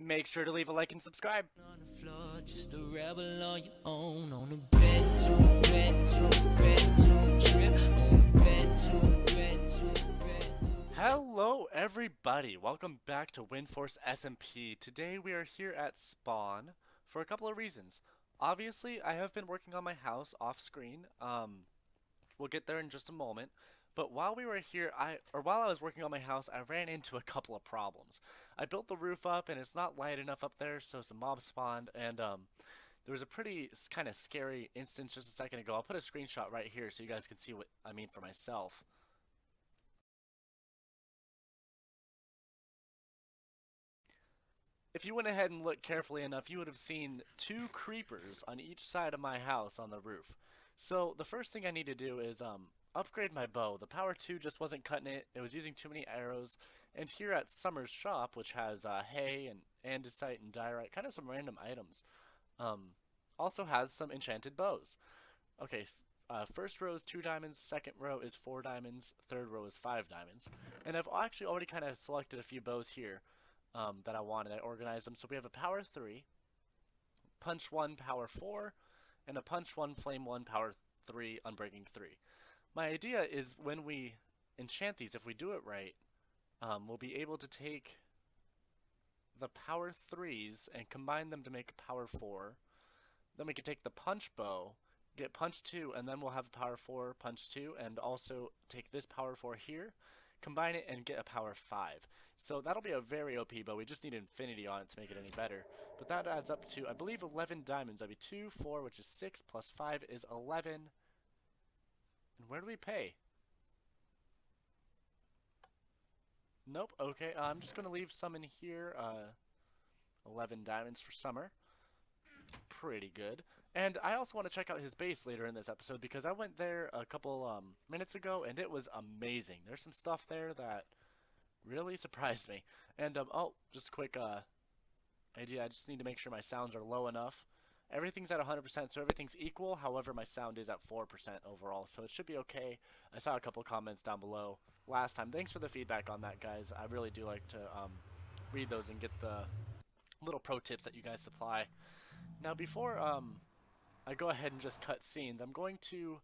Make sure to leave a like and subscribe. On the floor, just a rebel on your own. On a bedroom trip. On a bedroom. Hello everybody, welcome back to Windforce SMP. Today we are here at Spawn for a couple of reasons. Obviously, I have been working on my house off screen. We'll get there in just a moment. But while we were here, while I was working on my house, I ran into a couple of problems. I built the roof up and it's not light enough up there, so some mobs spawned, and there was a pretty kind of scary instance just a second ago. I'll put a screenshot right here so you guys can see what I mean for myself. If you went ahead and looked carefully enough, you would have seen two creepers on each side of my house on the roof. So the first thing I need to do is upgrade my bow. The power 2 just wasn't cutting it. It was using too many arrows. And here at Summer's shop, which has hay and andesite and diorite, kind of some random items, also has some enchanted bows. Okay, first row is 2 diamonds, second row is 4 diamonds, third row is 5 diamonds. And I've actually already kind of selected a few bows here that I wanted. I organized them. So we have a power 3, punch 1, power 4, and a punch 1, flame 1, power 3, unbreaking 3. My idea is when we enchant these, if we do it right, we'll be able to take the power 3s and combine them to make a power 4. Then we can take the punch bow, get punch 2, and then we'll have a power 4, punch 2, and also take this power 4 here, combine it, and get a power 5. So that'll be a very OP bow. We just need infinity on it to make it any better. But that adds up to, I believe, 11 diamonds. That'd be 2, 4, which is 6, plus 5 is 11. And where do we pay? Nope, okay. I'm just going to leave some in here. 11 diamonds for Summer. Pretty good. And I also want to check out his base later in this episode because I went there a couple minutes ago and it was amazing. There's some stuff there that really surprised me. And oh, just a quick idea. I just need to make sure my sounds are low enough. Everything's at 100%, so everything's equal. However, my sound is at 4% overall, so it should be okay. I saw a couple comments down below last time. Thanks for the feedback on that, guys. I really do like to read those and get the little pro tips that you guys supply. Now, before I go ahead and just cut scenes, we're going to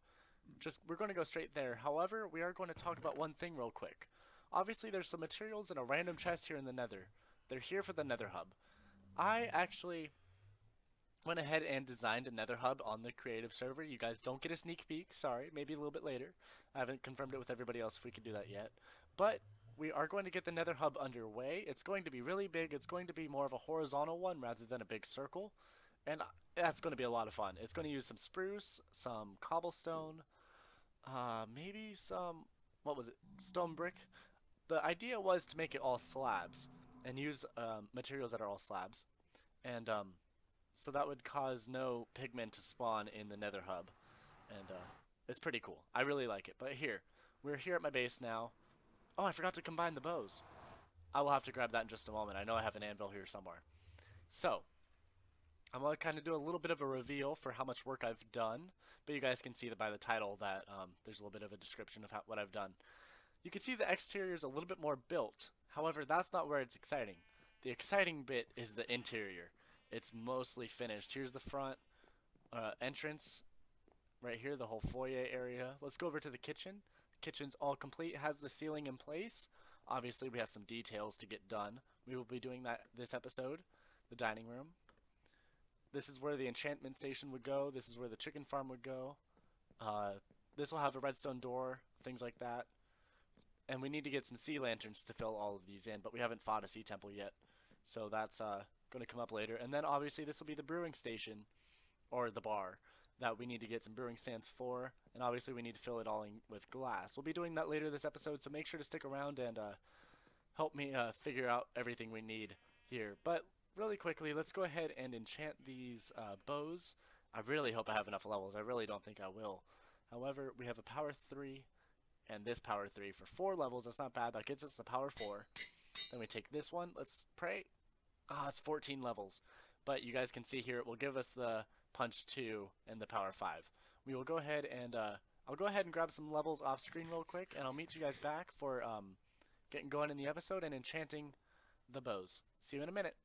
go straight there. However, we are going to talk about one thing real quick. Obviously, there's some materials in a random chest here in the nether. They're here for the nether hub. I actually went ahead and designed a nether hub on the creative server. You guys don't get a sneak peek, sorry, maybe a little bit later. I haven't confirmed it with everybody else if we can do that yet. But we are going to get the nether hub underway. It's going to be really big. It's going to be more of a horizontal one rather than a big circle. And that's going to be a lot of fun. It's going to use some spruce, some cobblestone, maybe some, what was it, stone brick. The idea was to make it all slabs and use materials that are all slabs. And so that would cause no pigment to spawn in the nether hub. And it's pretty cool. I really like it. But we're here at my base now. Oh, I forgot to combine the bows. I will have to grab that in just a moment. I know I have an anvil here somewhere. So, I'm going to kind of do a little bit of a reveal for how much work I've done. But you guys can see that by the title that there's a little bit of a description of what I've done. You can see the exterior is a little bit more built. However, that's not where it's exciting. The exciting bit is the interior. It's mostly finished. Here's the front entrance right here, the whole foyer area. Let's go over to the kitchen. The kitchen's all complete. It has the ceiling in place. Obviously, we have some details to get done. We will be doing that this episode. The dining room. This is where the enchantment station would go. This is where the chicken farm would go. This will have a redstone door, things like that. And we need to get some sea lanterns to fill all of these in, but we haven't fought a sea temple yet. So that's going to come up later. And then obviously this will be the brewing station, or the bar, that we need to get some brewing stands for. And obviously we need to fill it all in with glass. We'll be doing that later this episode, so make sure to stick around and help me figure out everything we need here. But really quickly, let's go ahead and enchant these bows. I really hope I have enough levels. I really don't think I will. However, we have a power 3 and this power 3 for 4 levels. That's not bad. That gets us the power 4. Then we take this one. Let's pray. It's 14 levels. But you guys can see here it will give us the punch 2 and the power 5. We will go ahead and I'll go ahead and grab some levels off screen real quick, and I'll meet you guys back for getting going in the episode and enchanting the bows. See you in a minute.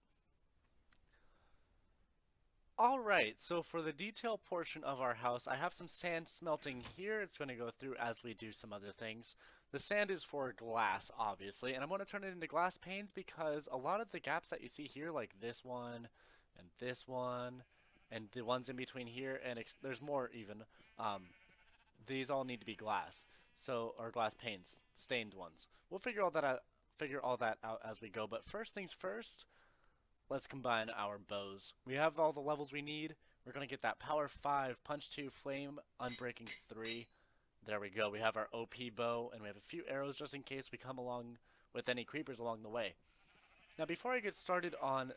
Alright, so for the detail portion of our house, I have some sand smelting here. It's going to go through as we do some other things. The sand is for glass, obviously, and I'm going to turn it into glass panes because a lot of the gaps that you see here, like this one, and the ones in between here, and there's more even, um, these all need to be glass. So, or glass panes, stained ones. We'll figure all that out as we go, but first things first, let's combine our bows. We have all the levels we need. We're going to get that Power 5, Punch 2, Flame, Unbreaking 3. There we go. We have our OP bow, and we have a few arrows just in case we come along with any creepers along the way. Now, before I get started on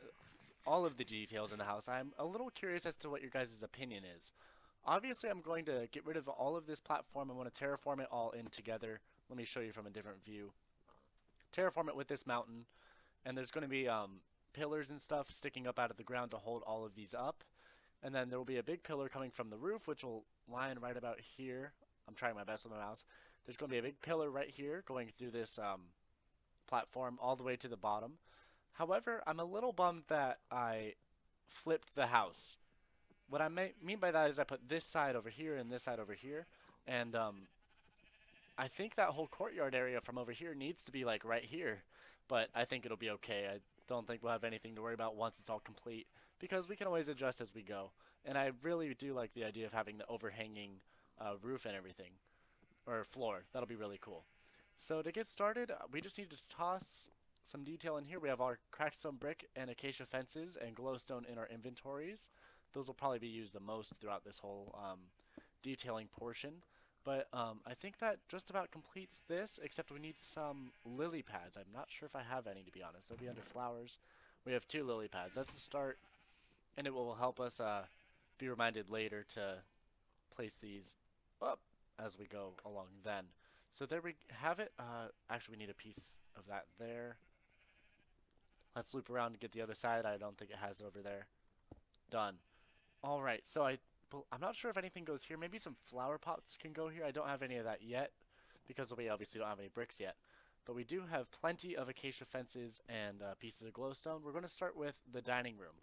all of the details in the house, I'm a little curious as to what your guys' opinion is. Obviously, I'm going to get rid of all of this platform. I want to terraform it all in together. Let me show you from a different view. Terraform it with this mountain, and there's going to be pillars and stuff sticking up out of the ground to hold all of these up. And then there will be a big pillar coming from the roof, which will line right about here. I'm trying my best with my mouse. There's going to be a big pillar right here going through this platform all the way to the bottom. However, I'm a little bummed that I flipped the house. What I mean by that is I put this side over here and this side over here. And I think that whole courtyard area from over here needs to be like right here. But I think it'll be okay. I don't think we'll have anything to worry about once it's all complete, because we can always adjust as we go. And I really do like the idea of having the overhanging roof and everything, or floor. That'll be really cool. So to get started, we just need to toss some detail in here. We have our cracked stone brick and acacia fences and glowstone in our inventories. Those will probably be used the most throughout this whole detailing portion. But I think that just about completes this, except we need some lily pads. I'm not sure if I have any, to be honest. They'll be under flowers. We have 2 lily pads. That's the start, and it will help us be reminded later to place these up as we go along then. So there we have it. Actually, we need a piece of that there. Let's loop around to get the other side. I don't think it has it over there. Done. Alright, so I'm not sure if anything goes here. Maybe some flower pots can go here. I don't have any of that yet because we obviously don't have any bricks yet. But we do have plenty of acacia fences and pieces of glowstone. We're going to start with the dining room.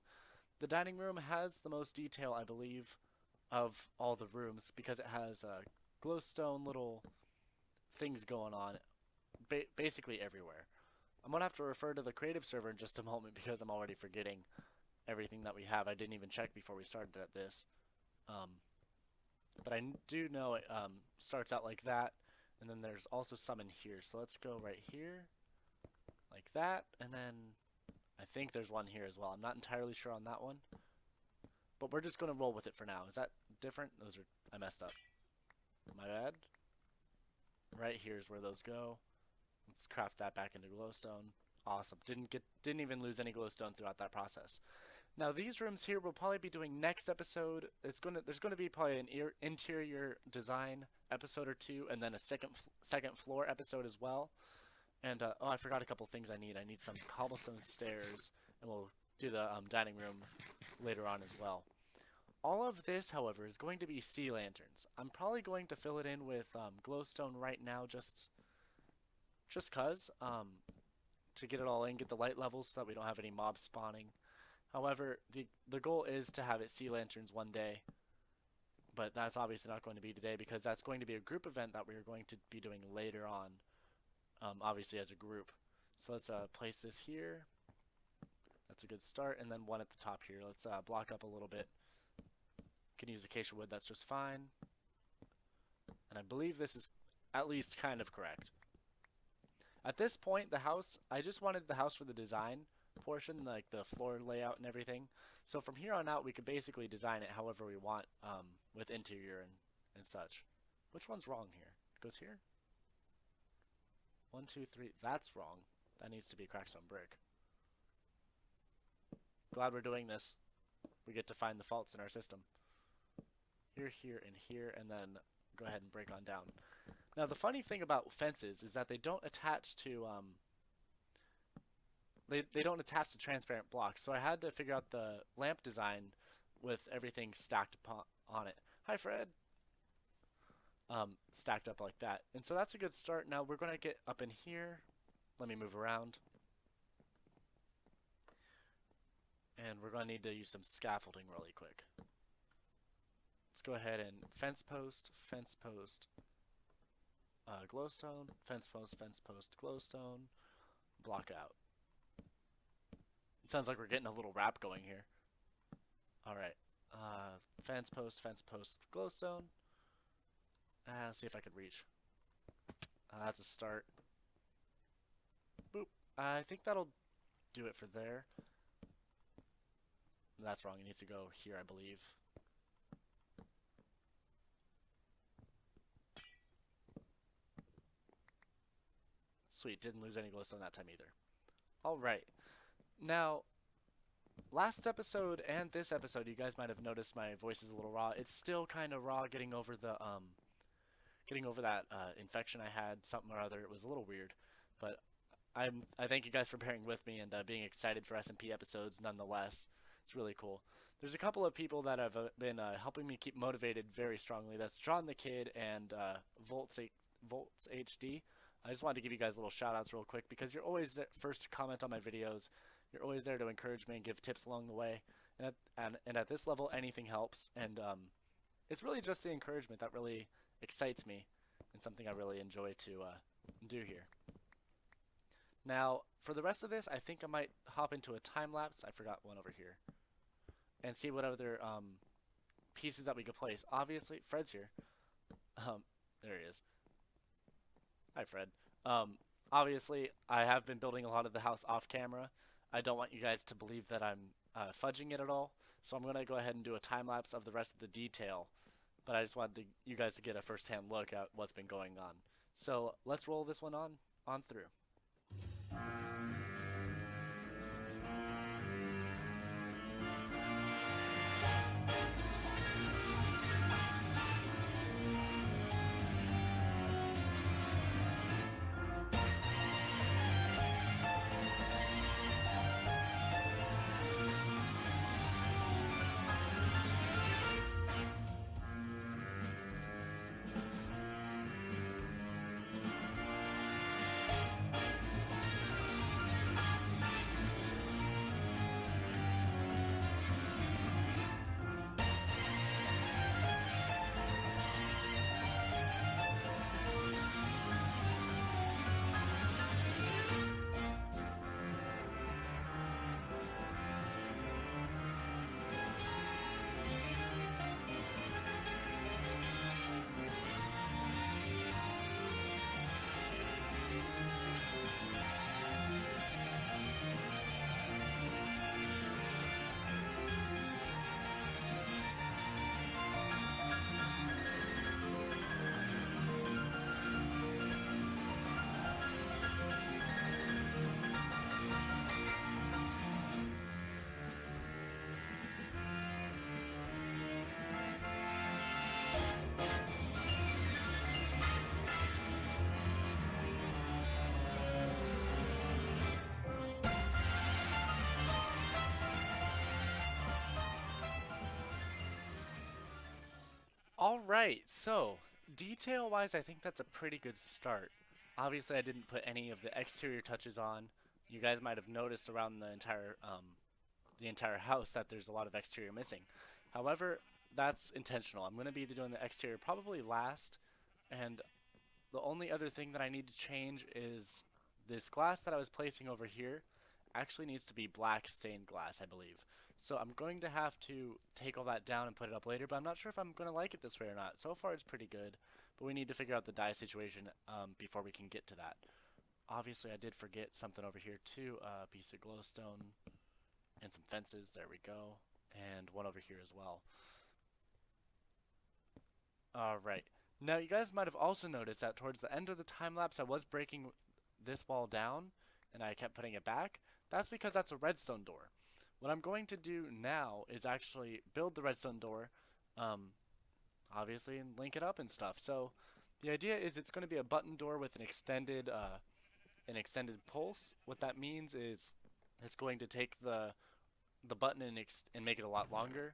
The dining room has the most detail, I believe, of all the rooms because it has glowstone little things going on basically everywhere. I'm going to have to refer to the creative server in just a moment because I'm already forgetting everything that we have. I didn't even check before we started at this. But I do know it starts out like that, and then there's also some in here. So let's go right here, like that, and then I think there's one here as well. I'm not entirely sure on that one, but we're just going to roll with it for now. Is that different? I messed up. My bad. Right here is where those go. Let's craft that back into glowstone. Awesome. Didn't even lose any glowstone throughout that process. Now these rooms here we'll probably be doing next episode. There's gonna be probably an interior design episode or 2, and then a second floor episode as well. And oh, I forgot a couple things I need. I need some cobblestone stairs, and we'll do the dining room later on as well. All of this, however, is going to be sea lanterns. I'm probably going to fill it in with glowstone right now, just cause to get it all in, get the light levels so that we don't have any mobs spawning. However, the goal is to have it sea lanterns one day, but that's obviously not going to be today because that's going to be a group event that we are going to be doing later on, obviously as a group. So let's place this here. That's a good start, and then one at the top here. Let's block up a little bit. You can use acacia wood, that's just fine. And I believe this is at least kind of correct. At this point, the house, I just wanted the house for the design portion, like the floor layout and everything. So from here on out, we could basically design it however we want with interior and such. Which one's wrong here? It goes here? 1, 2, 3. That's wrong. That needs to be cracked stone brick. Glad we're doing this. We get to find the faults in our system. Here, here, and here, and then go ahead and break on down. Now the funny thing about fences is that they don't attach to they don't attach to transparent blocks, so I had to figure out the lamp design with everything stacked on it. Hi Fred. Stacked up like that, and so that's a good start. Now we're gonna get up in here. Let me move around, and And we're going to need to use some scaffolding really quick. Let's go ahead and fence post, glowstone, fence post, glowstone, block out. It sounds like we're getting a little rap going here. Alright. Fence post, glowstone. Let's see if I could reach. That's a start. Boop. I think that'll do it for there. That's wrong. It needs to go here, I believe. Sweet. Didn't lose any glowstone that time either. Alright. Now, last episode and this episode, you guys might have noticed my voice is a little raw. It's still kind of raw getting over the, that infection I had, something or other. It was a little weird, but I thank you guys for bearing with me and being excited for SMP episodes nonetheless. It's really cool. There's a couple of people that have been helping me keep motivated very strongly. That's John the Kid and Volts HD. I just wanted to give you guys little shout outs real quick because you're always the first to comment on my videos. You're always there to encourage me and give tips along the way. And at this level, anything helps. And it's really just the encouragement that really excites me and something I really enjoy to do here. Now, for the rest of this, I think I might hop into a time lapse. I forgot one over here. And see what other pieces that we could place. Obviously, Fred's here. There he is. Hi, Fred. Obviously, I have been building a lot of the house off camera. I don't want you guys to believe that I'm fudging it at all. So I'm going to go ahead and do a time lapse of the rest of the detail. But I just wanted you guys to get a first-hand look at what's been going on. So let's roll this one on through. Alright, so detail-wise, I think that's a pretty good start. Obviously, I didn't put any of the exterior touches on. You guys might have noticed around the entire house that there's a lot of exterior missing. However, that's intentional. I'm going to be doing the exterior probably last, and the only other thing that I need to change is this glass that I was placing over here actually needs to be black stained glass, I believe. So I'm going to have to take all that down and put it up later, but I'm not sure if I'm going to like it this way or not. So far it's pretty good, but we need to figure out the dye situation before we can get to that. Obviously I did forget something over here too, a piece of glowstone and some fences, there we go, and one over here as well. Alright, now you guys might have also noticed that towards the end of the time lapse I was breaking this wall down and I kept putting it back. That's because that's a redstone door. What I'm going to do now is actually build the redstone door, obviously, and link it up and stuff. So the idea is it's going to be a button door with an extended pulse. What that means is it's going to take the button and make it a lot longer.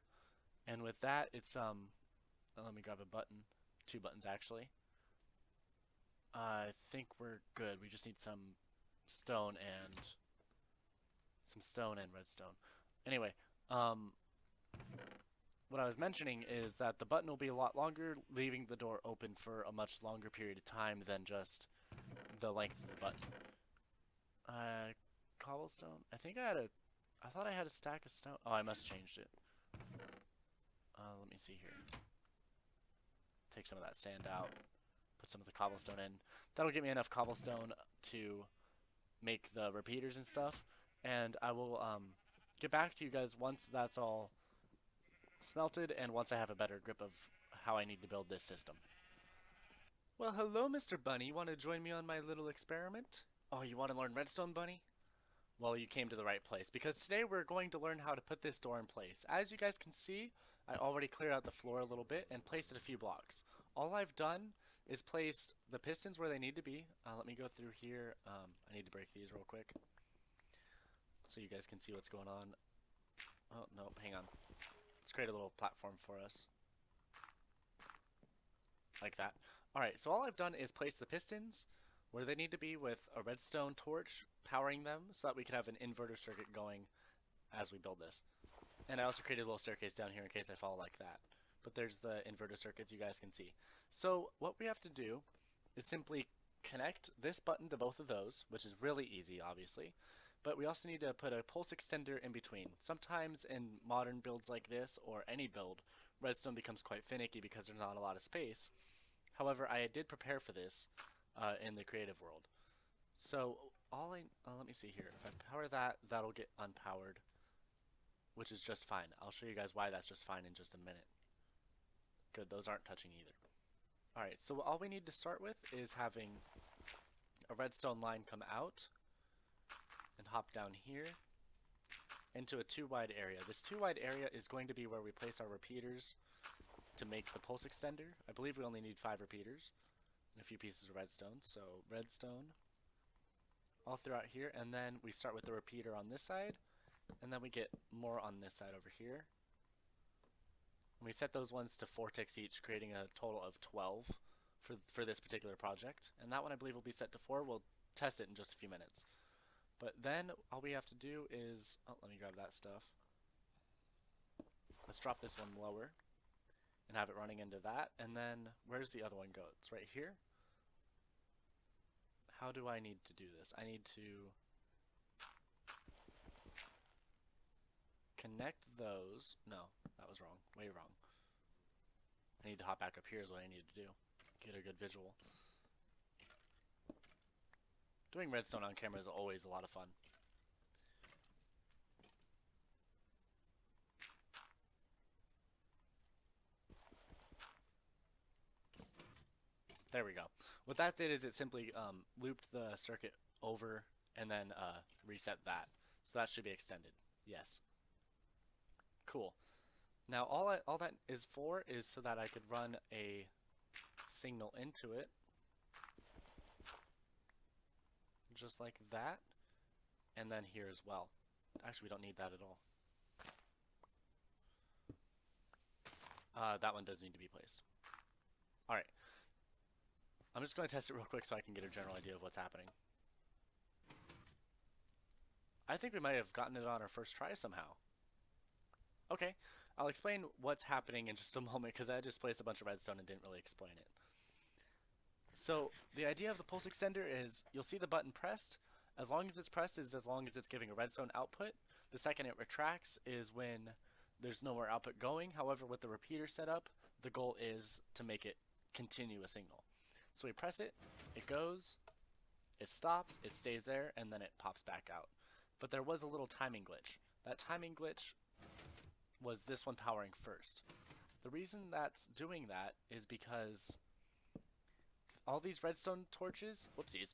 And with that, it's let me grab a button, 2 buttons actually. I think we're good. We just need some stone and redstone. Anyway, Um, what I was mentioning is that the button will be a lot longer, leaving the door open for a much longer period of time than just the length of the button. Cobblestone. I thought I had a stack of stone. Oh, I must have changed it. Let me see here. Take some of that sand out. Put some of the cobblestone in. That'll give me enough cobblestone to make the repeaters and stuff. And I will get back to you guys once that's all smelted and once I have a better grip of how I need to build this system. Well, hello, Mr. Bunny. Want to join me on my little experiment? Oh, you want to learn redstone, Bunny? Well, you came to the right place, because today we're going to learn how to put this door in place. As you guys can see, I already cleared out the floor a little bit and placed it a few blocks. All I've done is placed the pistons where they need to be. Let me go through here. I need to break these real quick so you guys can see what's going on. Oh, no, hang on. Let's create a little platform for us. Like that. Alright, so all I've done is place the pistons where they need to be with a redstone torch powering them so that we can have an inverter circuit going as we build this. And I also created a little staircase down here in case I fall like that. But there's the inverter circuits you guys can see. So what we have to do is simply connect this button to both of those, which is really easy, obviously. But we also need to put a pulse extender in between. Sometimes in modern builds like this, or any build, redstone becomes quite finicky because there's not a lot of space. However, I did prepare for this in the creative world. So let me see here. If I power that, that'll get unpowered, which is just fine. I'll show you guys why that's just fine in just a minute. Good, those aren't touching either. Alright, so all we need to start with is having a redstone line come out and hop down here into a 2-wide area. This 2-wide area is going to be where we place our repeaters to make the pulse extender. I believe we only need 5 repeaters and a few pieces of redstone. So redstone all throughout here, and then we start with the repeater on this side, and then we get more on this side over here. And we set those ones to 4 ticks each, creating a total of 12 for this particular project. And that one I believe will be set to 4. We'll test it in just a few minutes. But then all we have to do is, oh, let me grab that stuff. Let's drop this one lower and have it running into that. And then where's the other one go? It's right here. How do I need to do this? I need to connect those. No, that was wrong. Way wrong. I need to hop back up here is what I need to do. Get a good visual. Doing redstone on camera is always a lot of fun. There we go. What that did is it simply looped the circuit over and then reset that. So that should be extended. Yes. Cool. Now all that is for is so that I could run a signal into it. Just like that. And then here as well. Actually, we don't need that at all. That one does need to be placed. Alright. I'm just going to test it real quick so I can get a general idea of what's happening. I think we might have gotten it on our first try somehow. Okay, I'll explain what's happening in just a moment because I just placed a bunch of redstone and didn't really explain it. So the idea of the pulse extender is you'll see the button pressed. As long as it's pressed is as long as it's giving a redstone output. The second it retracts is when there's no more output going. However, with the repeater set up, the goal is to make it continue a signal. So we press it, it goes, it stops, it stays there, and then it pops back out. But there was a little timing glitch. That timing glitch was this one powering first. The reason that's doing that is because all these redstone torches, whoopsies,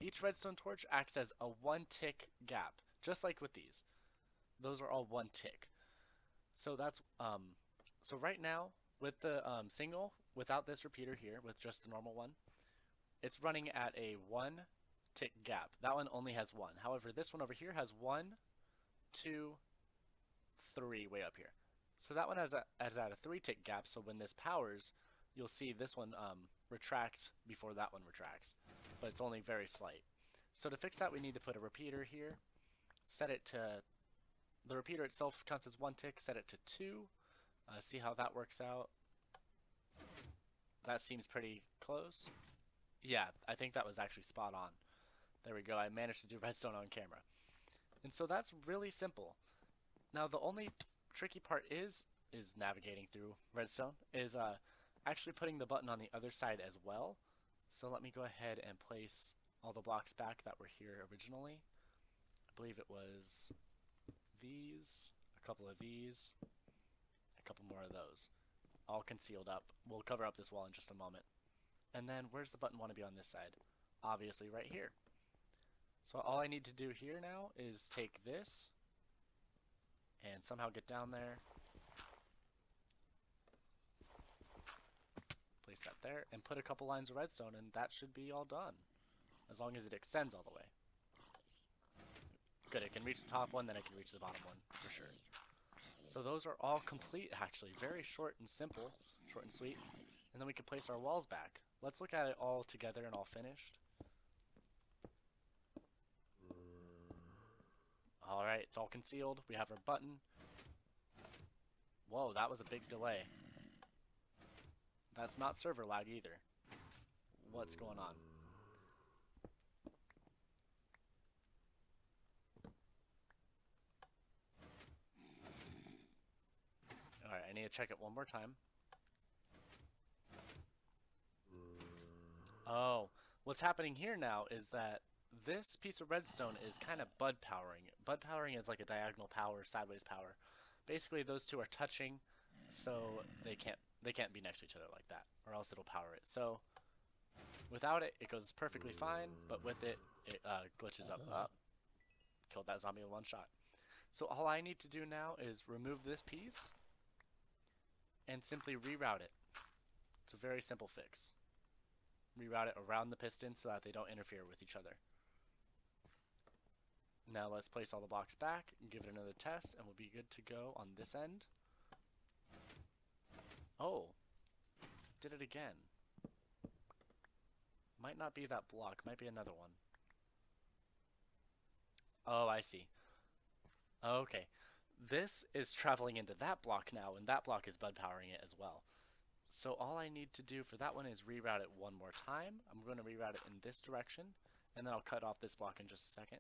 each redstone torch acts as a 1-tick gap, just like with these. Those are all 1 tick. So that's, so right now, with the signal, without this repeater here, with just a normal one, it's running at a 1-tick gap. That one only has 1. However, this one over here has 1, 2, 3 way up here. So that one has at a 3-tick gap, so when this powers, you'll see this one retract before that one retracts. But it's only very slight. So to fix that, we need to put a repeater here, set it to The repeater itself counts as 1 tick, set it to 2. See how that works out. That seems pretty close. Yeah, I think that was actually spot on. There we go, I managed to do redstone on camera. And so that's really simple. Now the only tricky part is navigating through redstone, is actually putting the button on the other side as well. So let me go ahead and place all the blocks back that were here originally. I believe it was these, a couple of these, a couple more of those. All concealed up. We'll cover up this wall in just a moment. And then where's the button want to be on this side? Obviously right here. So all I need to do here now is take this and somehow get down there. Place that there and put a couple lines of redstone, and that should be all done. As long as it extends all the way. Good, it can reach the top one, then it can reach the bottom one, for sure. So those are all complete, actually. Very short and simple, short and sweet. And then we can place our walls back. Let's look at it all together and all finished. Alright, it's all concealed. We have our button. Whoa, that was a big delay. That's not server lag either. What's going on? Alright, I need to check it one more time. Oh, what's happening here now is that this piece of redstone is kind of bud powering. Bud powering is like a diagonal power, sideways power. Basically, those two are touching, so they can't be next to each other like that, or else it'll power it. So without it, it goes perfectly fine, but with it, it glitches up. Killed that zombie in one shot. So all I need to do now is remove this piece and simply reroute it. It's a very simple fix. Reroute it around the piston so that they don't interfere with each other. Now let's place all the blocks back and give it another test, and we'll be good to go on this end. Oh, did it again. Might not be that block, might be another one. Oh, I see. Okay, this is traveling into that block now, and that block is bud powering it as well. So all I need to do for that one is reroute it one more time. I'm going to reroute it in this direction, and then I'll cut off this block in just a second.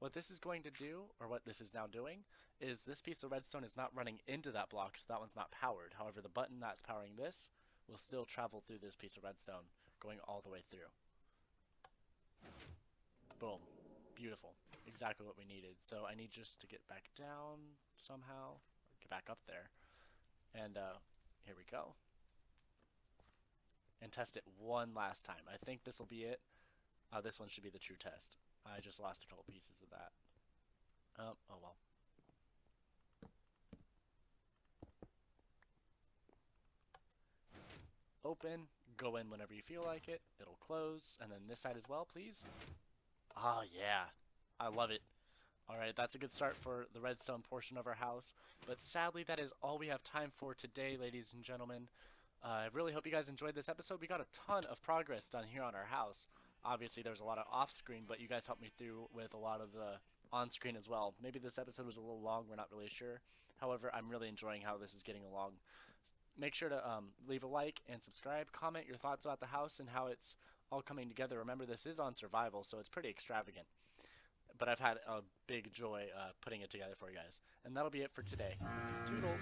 What this is going to do, or what this is now doing, is this piece of redstone is not running into that block, so that one's not powered. However, the button that's powering this will still travel through this piece of redstone, going all the way through. Boom. Beautiful. Exactly what we needed. So I need just to get back down somehow, or get back up there. And here we go. And test it one last time. I think this will be it. This one should be the true test. I just lost a couple pieces of that. Oh well. Open, go in whenever you feel like it. It'll close, and then this side as well, please. Ah, yeah. I love it. Alright, that's a good start for the redstone portion of our house. But sadly, that is all we have time for today, ladies and gentlemen. I really hope you guys enjoyed this episode. We got a ton of progress done here on our house. Obviously, there was a lot of off-screen, but you guys helped me through with a lot of the on-screen as well. Maybe this episode was a little long, we're not really sure. However, I'm really enjoying how this is getting along. Make sure to leave a like and subscribe. Comment your thoughts about the house and how it's all coming together. Remember, this is on survival, so it's pretty extravagant. But I've had a big joy putting it together for you guys. And that'll be it for today. Toodles!